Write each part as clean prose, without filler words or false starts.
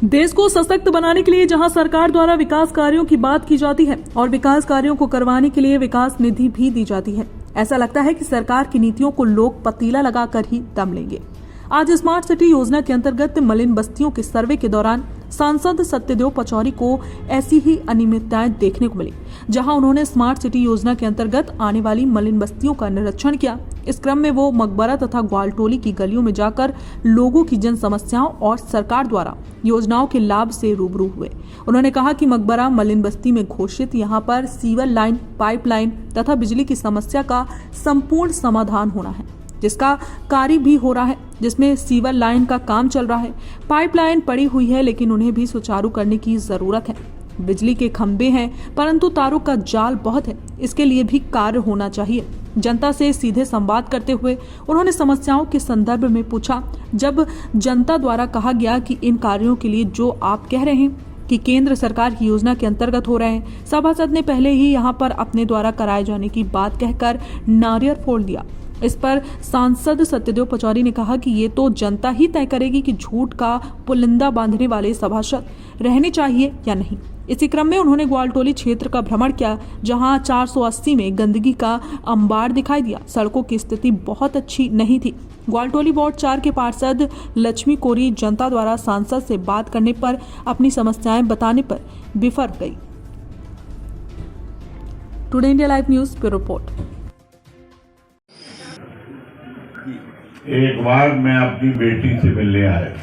देश को सशक्त बनाने के लिए जहां सरकार द्वारा विकास कार्यों की बात की जाती है और विकास कार्यों को करवाने के लिए विकास निधि भी दी जाती है, ऐसा लगता है कि सरकार की नीतियों को लोग पतीला लगाकर ही दम लेंगे। आज स्मार्ट सिटी योजना के अंतर्गत मलिन बस्तियों के सर्वे के दौरान सांसद सत्यदेव पचौरी को ऐसी ही अनियमितताएं देखने को मिली, जहां उन्होंने स्मार्ट सिटी योजना के अंतर्गत आने वाली मलिन बस्तियों का निरीक्षण किया। इस क्रम में वो मकबरा तथा ग्वालटोली की गलियों में जाकर लोगों की जन समस्याओं और सरकार द्वारा योजनाओं के लाभ से रूबरू हुए। उन्होंने कहा कि मकबरा मलिन बस्ती में घोषित यहां पर सीवर लाइन, पाइपलाइन तथा बिजली की समस्या का संपूर्ण समाधान होना है, जिसका कार्य भी हो रहा है, जिसमें सीवर लाइन का काम चल रहा है। पाइपलाइन पड़ी हुई है, लेकिन उन्हें भी सुचारू करने की जरूरत है। बिजली के खंभे हैं, परंतु तारों का जाल बहुत है, इसके लिए भी कार्य होना चाहिए। जनता से सीधे संवाद करते हुए उन्होंने समस्याओं के संदर्भ में पूछा। जब जनता द्वारा कहा गया कि इन कार्यों के लिए जो आप कह रहे हैं कि केंद्र सरकार की योजना के अंतर्गत हो रहे हैं, सभासद ने पहले ही यहां पर अपने द्वारा कराए जाने की बात कहकर नारियल फोड़ दिया। इस पर सांसद सत्यदेव पचौरी ने कहा कि ये तो जनता ही तय करेगी कि झूठ का पुलिंदा बांधने वाले सभासद रहने चाहिए या नहीं। इसी क्रम में उन्होंने ग्वालटोली क्षेत्र का भ्रमण किया, जहां 480 में गंदगी का अंबार दिखाई दिया। सड़कों की स्थिति बहुत अच्छी नहीं थी। ग्वालटोली वार्ड 4 के पार्षद लक्ष्मी कोरी जनता द्वारा सांसद से बात करने पर अपनी समस्याएं बताने पर बिफर गई। Today India live news bureau report. एक बार मैं अपनी बेटी से मिलने आया,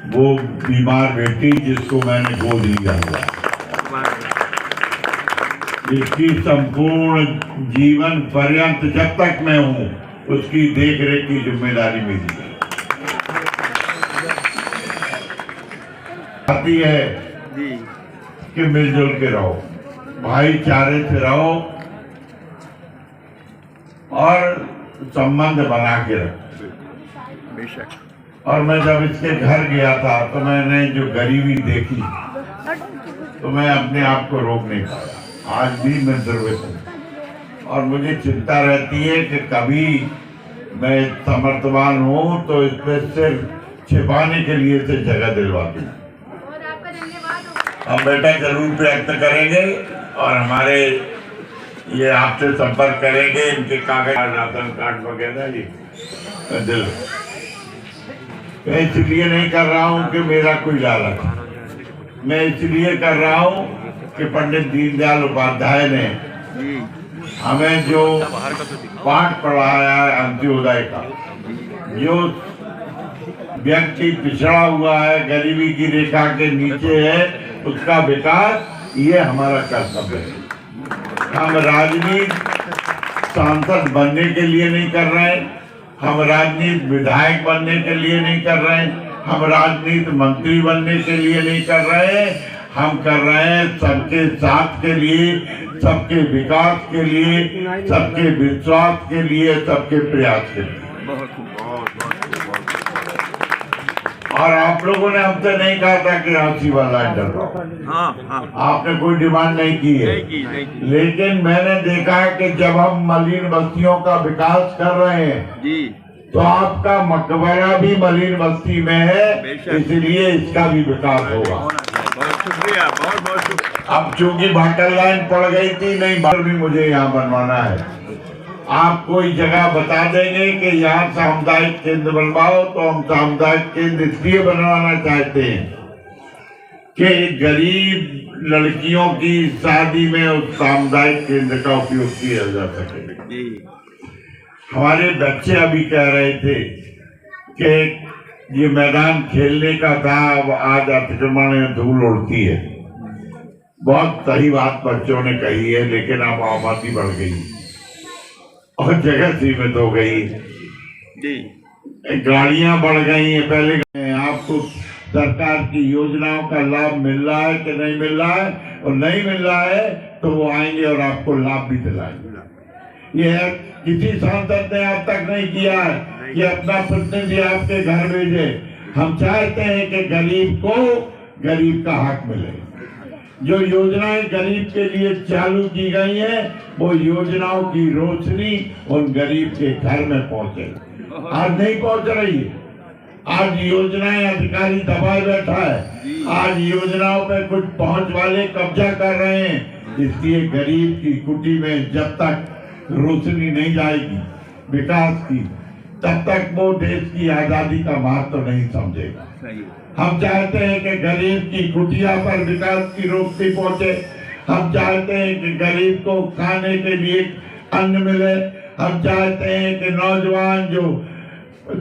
वो बीमार बेटी जिसको मैंने गोद लिया हुआ, जिसकी संपूर्ण जीवन पर्यंत जब तक मैं हूँ उसकी देख रेख की जिम्मेदारी मेरी है। आती है कि मिलजुल के रहो, भाईचारे से रहो और संबंध बना के रखो। बेशक। और मैं जब इसके घर गया था तो मैंने जो गरीबी देखी तो मैं अपने आप को रोक नहीं पाया। आज भी मैं दुर्वित हूँ और मुझे चिंता रहती है कि कभी मैं समर्थवान हूँ तो इसमें सिर्फ छिपाने के लिए से जगह दिलवा दूँ। हम बेटा जरूर प्रयत्न करेंगे और हमारे ये आपसे संपर्क करेंगे। इनके कागज, राशन कार्ड वगैरह दिल मैं इसलिए नहीं कर रहा हूँ कि मेरा कोई लालच, मैं इसलिए कर रहा हूँ कि पंडित दीनदयाल उपाध्याय ने हमें जो पाठ पढ़ाया है अंत्योदय का, जो व्यक्ति पिछड़ा हुआ है, गरीबी की रेखा के नीचे है, उसका विकास ये हमारा कर्तव्य है। हम राजनीति सांसद बनने के लिए नहीं कर रहे, हम राजनीति विधायक बनने के लिए नहीं कर रहे, हम राजनीति मंत्री बनने के लिए नहीं कर रहे, हम कर रहे हैं सबके साथ के लिए, सबके विकास के लिए, सबके विश्वास के लिए, सबके प्रयास के लिए। और आप लोगों ने हमसे नहीं कहा था कि हंसी वाला डर, आपने कोई डिमांड नहीं की है, लेकिन मैंने देखा है कि जब हम मलिन बस्तियों का विकास कर रहे हैं तो आपका मकबरा भी मलिन बस्ती में है, इसलिए इसका भी विकास होगा। बहुत शुक्रिया, बहुत बहुत शुक्रिया। अब चूंकि भाटल लाइन पड़ गई थी, नहीं बार भी मुझे यहाँ बनवाना है। आप कोई जगह बता देंगे कि यहाँ सामुदायिक केंद्र बनवाओ, तो हम सामुदायिक केंद्र इसलिए बनवाना चाहते हैं कि गरीब लड़कियों की शादी में उस सामुदायिक केंद्र का उपयोग किया जा सके। हमारे बच्चे अभी कह रहे थे कि ये मैदान खेलने का था, अब आज अतिक्रमण में धूल उड़ती है। बहुत सही बात बच्चों ने कही है, लेकिन अब आबादी बढ़ गई और जगह सीमित हो गई, गाड़ियां बढ़ गई हैं। पहले आपको सरकार की योजनाओं का लाभ मिल रहा है कि नहीं मिल रहा है, और नहीं मिल रहा है तो वो आएंगे और आपको लाभ भी दिलाएंगे। ये किसी सांसद ने अब तक नहीं किया है कि अपना प्रतिनिधि आपके घर भेजे। हम चाहते हैं कि गरीब को गरीब का हक मिले। जो योजनाएं गरीब के लिए चालू की गई हैं, वो योजनाओं की रोशनी उन गरीब के घर में पहुंचे। आज नहीं पहुंच रही है। आज योजनाएं अधिकारी दबाए बैठा है, आज योजनाओं पे कुछ पहुंच वाले कब्जा कर रहे हैं। इसलिए गरीब की कुटी में जब तक रोशनी नहीं जाएगी विकास की, तब तक वो देश की आजादी का महत्व नहीं समझेगा। हम चाहते हैं कि गरीब की कुटिया पर विकास की रोशनी पहुंचे। हम चाहते हैं कि गरीब को खाने के लिए अन्न मिले। हम चाहते हैं कि नौजवान जो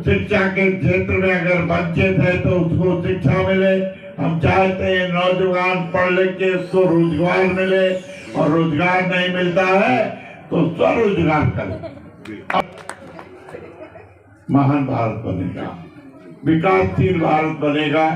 शिक्षा के क्षेत्र में अगर वंचित है तो उसको शिक्षा मिले। हम चाहते हैं नौजवान पढ़ लिख के उसको रोजगार मिले, और रोजगार नहीं मिलता है तो स्वरोजगार करे। महान भारत बनेगा, विकासशील भारत बनेगा।